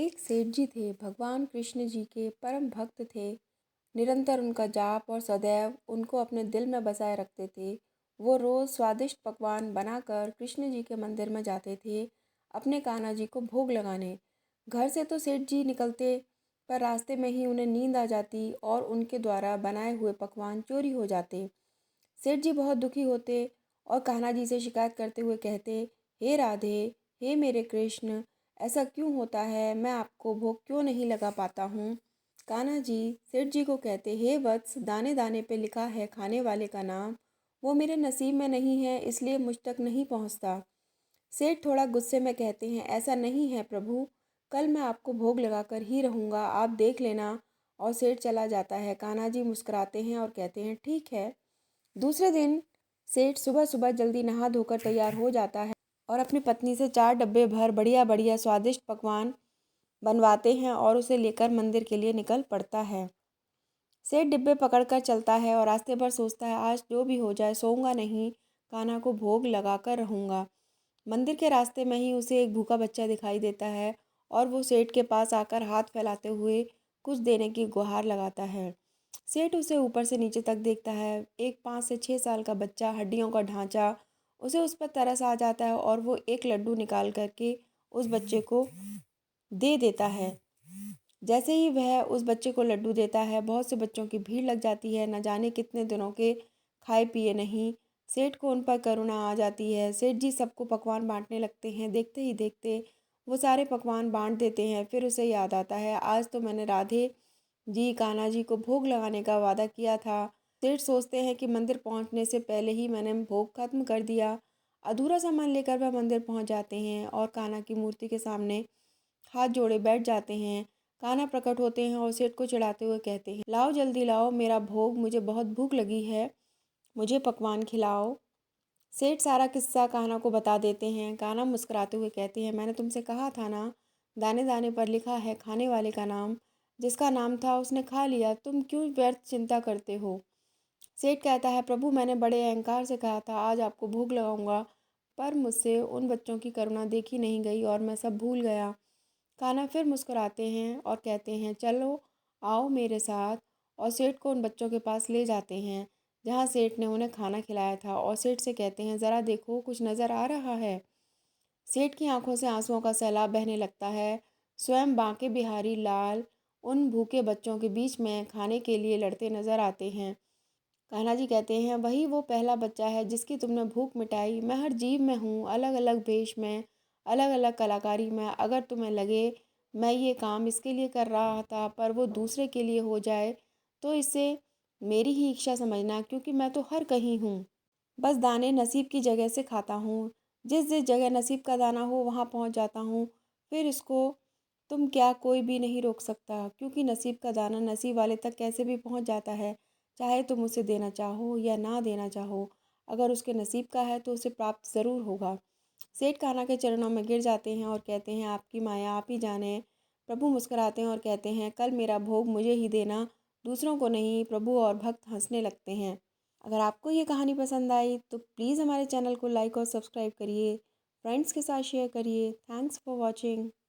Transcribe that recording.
एक सेठ जी थे। भगवान कृष्ण जी के परम भक्त थे। निरंतर उनका जाप और सदैव उनको अपने दिल में बसाए रखते थे। वो रोज़ स्वादिष्ट पकवान बनाकर कृष्ण जी के मंदिर में जाते थे अपने कान्हा जी को भोग लगाने। घर से तो सेठ जी निकलते, पर रास्ते में ही उन्हें नींद आ जाती और उनके द्वारा बनाए हुए पकवान चोरी हो जाते। सेठ जी बहुत दुखी होते और कान्हा जी से शिकायत करते हुए कहते, हे राधे, हे मेरे कृष्ण, ऐसा क्यों होता है? मैं आपको भोग क्यों नहीं लगा पाता हूँ? कान्हा जी सेठ जी को कहते, हे वत्स, दाने दाने पे लिखा है खाने वाले का नाम, वो मेरे नसीब में नहीं है, इसलिए मुझ तक नहीं पहुँचता। सेठ थोड़ा गुस्से में कहते हैं, ऐसा नहीं है प्रभु, कल मैं आपको भोग लगाकर ही रहूँगा, आप देख लेना। और सेठ चला जाता है। कान्हा जी मुस्कुराते हैं और कहते हैं, ठीक है। दूसरे दिन सेठ सुबह सुबह जल्दी नहा धोकर तैयार हो जाता है और अपनी पत्नी से 4 डब्बे भर बढ़िया बढ़िया स्वादिष्ट पकवान बनवाते हैं और उसे लेकर मंदिर के लिए निकल पड़ता है। सेठ डिब्बे पकड़कर चलता है और रास्ते भर सोचता है, आज जो भी हो जाए सोऊंगा नहीं, कान्हा को भोग लगाकर रहूंगा। मंदिर के रास्ते में ही उसे एक भूखा बच्चा दिखाई देता है और वो सेठ के पास आकर हाथ फैलाते हुए कुछ देने की गुहार लगाता है। सेठ उसे ऊपर से नीचे तक देखता है। एक 5 से 6 साल का बच्चा, हड्डियों का ढांचा, उसे उस पर तरस आ जाता है और वो एक लड्डू निकाल करके उस बच्चे को दे देता है। जैसे ही वह उस बच्चे को लड्डू देता है, बहुत से बच्चों की भीड़ लग जाती है। न जाने कितने दिनों के खाए पिए नहीं। सेठ को उन पर करुणा आ जाती है। सेठ जी सबको पकवान बांटने लगते हैं। देखते ही देखते वो सारे पकवान बांट देते हैं। फिर उसे याद आता है, आज तो मैंने राधे जी, कान्हा जी को भोग लगाने का वादा किया था। सेठ सोचते हैं कि मंदिर पहुंचने से पहले ही मैंने भोग खत्म कर दिया। अधूरा सामान लेकर वह मंदिर पहुंच जाते हैं और कान्हा की मूर्ति के सामने हाथ जोड़े बैठ जाते हैं। कान्हा प्रकट होते हैं और सेठ को चिढ़ाते हुए कहते हैं, लाओ जल्दी लाओ मेरा भोग, मुझे बहुत भूख लगी है, मुझे पकवान खिलाओ। सेठ सारा किस्सा कान्हा को बता देते हैं। कान्हा मुस्कुराते हुए कहते हैं, मैंने तुमसे कहा था ना, दाने दाने पर लिखा है खाने वाले का नाम, जिसका नाम था उसने खा लिया, तुम क्यों व्यर्थ चिंता करते हो? सेठ कहता है, प्रभु मैंने बड़े अहंकार से कहा था आज आपको भोग लगाऊंगा, पर मुझसे उन बच्चों की करुणा देखी नहीं गई और मैं सब भूल गया। कान्हा फिर मुस्कुराते हैं और कहते हैं, चलो आओ मेरे साथ। और सेठ को उन बच्चों के पास ले जाते हैं जहाँ सेठ ने उन्हें खाना खिलाया था और सेठ से कहते हैं, ज़रा देखो कुछ नज़र आ रहा है। सेठ की आंखों से आंसुओं का सैलाब बहने लगता है। स्वयं बांके बिहारी लाल उन भूखे बच्चों के बीच में खाने के लिए लड़ते नजर आते हैं। कान्हा जी कहते हैं, वही वो पहला बच्चा है जिसकी तुमने भूख मिटाई। मैं हर जीव में हूँ, अलग अलग वेश में, अलग अलग कलाकारी में। अगर तुम्हें लगे मैं ये काम इसके लिए कर रहा था पर वो दूसरे के लिए हो जाए, तो इसे मेरी ही इच्छा समझना, क्योंकि मैं तो हर कहीं हूँ। बस दाने नसीब की जगह से खाता हूँ। जिस जिस जगह नसीब का दाना हो वहाँ पहुँच जाता हूँ। फिर इसको तुम क्या कोई भी नहीं रोक सकता, क्योंकि नसीब का दाना नसीब वाले तक कैसे भी पहुँच जाता है, चाहे तुम उसे देना चाहो या ना देना चाहो। अगर उसके नसीब का है तो उसे प्राप्त ज़रूर होगा। सेठ कान्हा के चरणों में गिर जाते हैं और कहते हैं, आपकी माया आप ही जाने। प्रभु मुस्कुराते हैं और कहते हैं, कल मेरा भोग मुझे ही देना, दूसरों को नहीं। प्रभु और भक्त हंसने लगते हैं। अगर आपको ये कहानी पसंद आई तो प्लीज़ हमारे चैनल को लाइक और सब्सक्राइब करिए, फ्रेंड्स के साथ शेयर करिए। Thanks for watching.